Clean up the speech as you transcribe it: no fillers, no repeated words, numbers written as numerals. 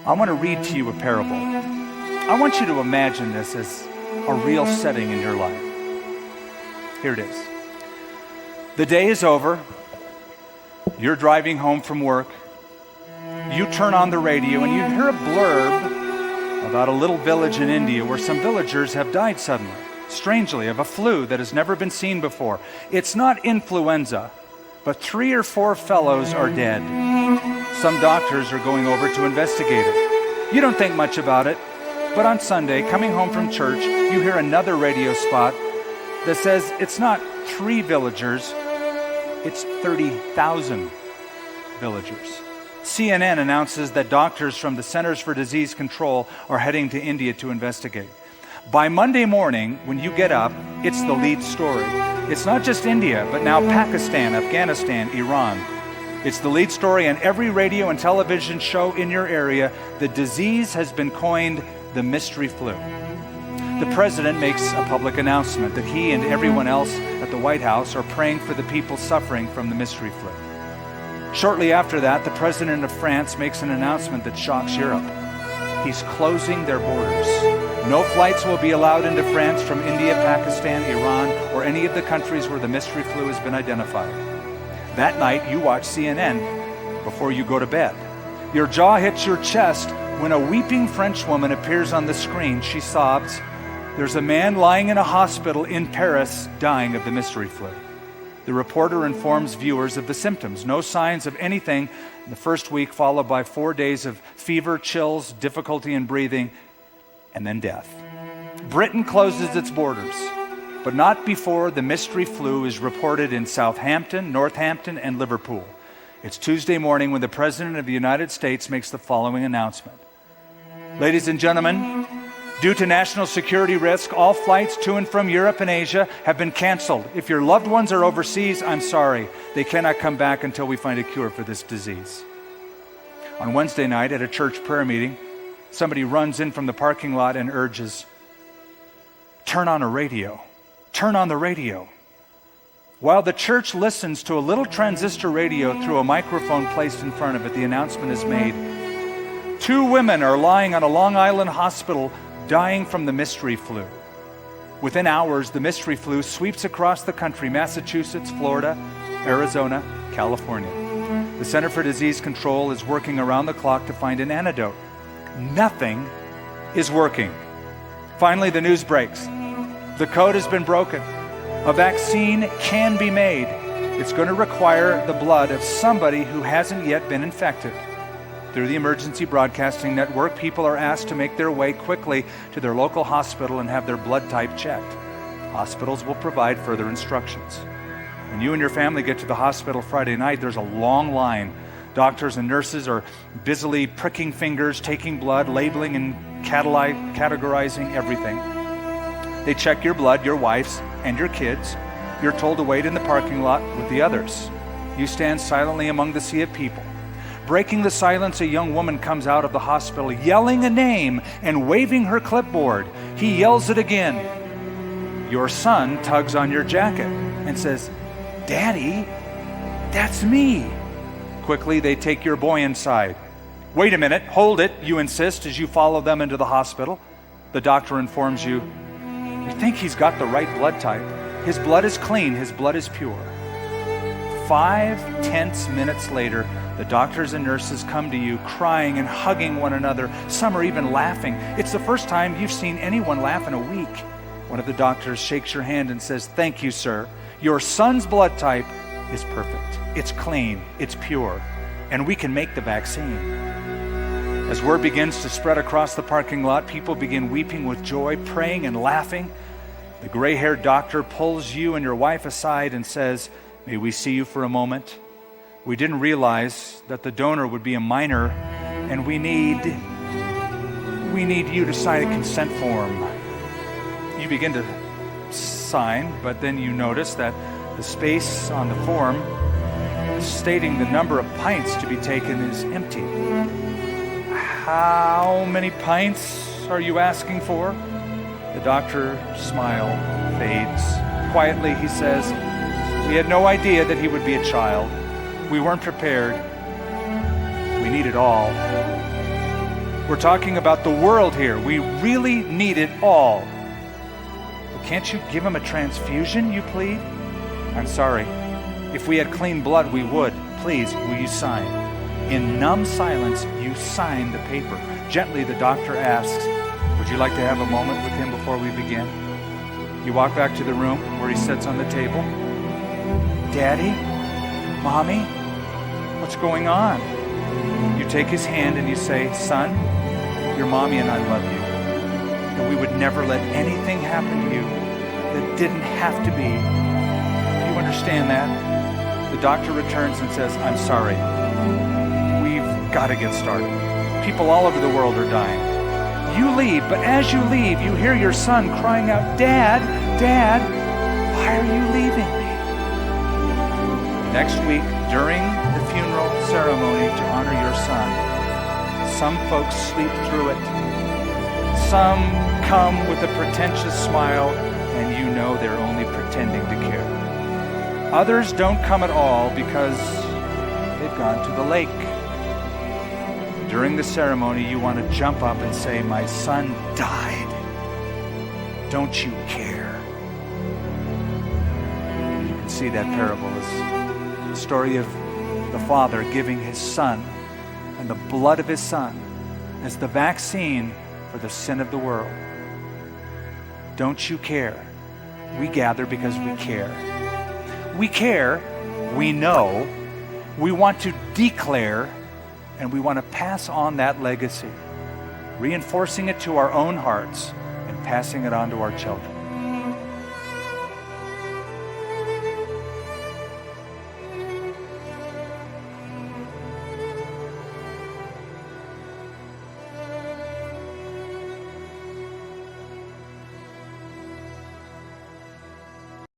I want to read to you a parable. I want you to imagine this as a real setting in your life. Here it is. The day is over. You're driving home from work. You turn on the radio and you hear a blurb about a little village in India where some villagers have died suddenly, strangely, of a flu that has never been seen before. It's not influenza, but 3 or 4 fellows are dead. Some doctors are going over to investigate it. You don't think much about it, but on Sunday, coming home from church, you hear another radio spot that says it's not 3 villagers, it's 30,000 villagers. CNN announces that doctors from the Centers for Disease Control are heading to India to investigate. By Monday morning, when you get up, it's the lead story. It's not just India, but now Pakistan, Afghanistan, Iran. It's the lead story on every radio and television show in your area. The disease has been coined the mystery flu. The president makes a public announcement that he and everyone else at the White House are praying for the people suffering from the mystery flu. Shortly after that, the president of France makes an announcement that shocks Europe. He's closing their borders. No flights will be allowed into France from India, Pakistan, Iran, or any of the countries where the mystery flu has been identified. That night, you watch CNN before you go to bed. Your jaw hits your chest when a weeping French woman appears on the screen. She sobs. There's a man lying in a hospital in Paris dying of the mystery flu. The reporter informs viewers of the symptoms. No signs of anything in the first week, followed by 4 days of fever, chills, difficulty in breathing, and then death. Britain closes its borders, but not before the mystery flu is reported in Southampton, Northampton, and Liverpool. It's Tuesday morning when the President of the United States makes the following announcement. Ladies and gentlemen, due to national security risk, all flights to and from Europe and Asia have been canceled. If your loved ones are overseas, I'm sorry. They cannot come back until we find a cure for this disease. On Wednesday night at a church prayer meeting, somebody runs in from the parking lot and urges, turn on a radio. Turn on the radio. While the church listens to a little transistor radio through a microphone placed in front of it, the announcement is made. 2 women are lying on a Long Island hospital dying from the mystery flu. Within hours, the mystery flu sweeps across the country, Massachusetts, Florida, Arizona, California. The Center for Disease Control is working around the clock to find an antidote. Nothing is working. Finally, the news breaks. The code has been broken. A vaccine can be made. It's going to require the blood of somebody who hasn't yet been infected. Through the Emergency Broadcasting Network, people are asked to make their way quickly to their local hospital and have their blood type checked. Hospitals will provide further instructions. When you and your family get to the hospital Friday night, there's a long line. Doctors and nurses are busily pricking fingers, taking blood, labeling and categorizing everything. They check your blood, your wife's, and your kids. You're told to wait in the parking lot with the others. You stand silently among the sea of people. Breaking the silence, a young woman comes out of the hospital yelling a name and waving her clipboard. He yells it again. Your son tugs on your jacket and says, Daddy, that's me. Quickly, they take your boy inside. Wait a minute, hold it, you insist as you follow them into the hospital. The doctor informs you, we think he's got the right blood type. His blood is clean, his blood is pure. 5 tense minutes later, the doctors and nurses come to you crying and hugging one another. Some are even laughing. It's the first time you've seen anyone laugh in a week. One of the doctors shakes your hand and says, thank you, sir. Your son's blood type is perfect. It's clean, it's pure, and we can make the vaccine. As word begins to spread across the parking lot, people begin weeping with joy, praying and laughing. The gray-haired doctor pulls you and your wife aside and says, may we see you for a moment? We didn't realize that the donor would be a minor, and we need you to sign a consent form. You begin to sign, but then you notice that the space on the form stating the number of pints to be taken is empty. How many pints are you asking for? The doctor's smile fades. Quietly, he says, we had no idea that he would be a child. We weren't prepared. We need it all. We're talking about the world here. We really need it all. But can't you give him a transfusion, you plead? I'm sorry. If we had clean blood, we would. Please, will you sign? In numb silence, you sign the paper. Gently, the doctor asks, would you like to have a moment with him before we begin? You walk back to the room where he sits on the table. Daddy? Mommy? What's going on? You take his hand and you say, son, your mommy and I love you. And we would never let anything happen to you that didn't have to be. Do you understand that? The doctor returns and says, I'm sorry. We've got to get started. People all over the world are dying. You leave, but as you leave, you hear your son crying out, Dad, Dad, why are you leaving me? Next week, during the funeral ceremony to honor your son, some folks sleep through it. Some come with a pretentious smile, and you know they're only pretending to care. Others don't come at all because they've gone to the lake. During the ceremony, you want to jump up and say, my son died. Don't you care? You can see that parable is the story of the father giving his son and the blood of his son as the vaccine for the sin of the world. Don't you care? We gather because we care. We care, we know, we want to declare, and we want to pass on that legacy, reinforcing it to our own hearts and passing it on to our children.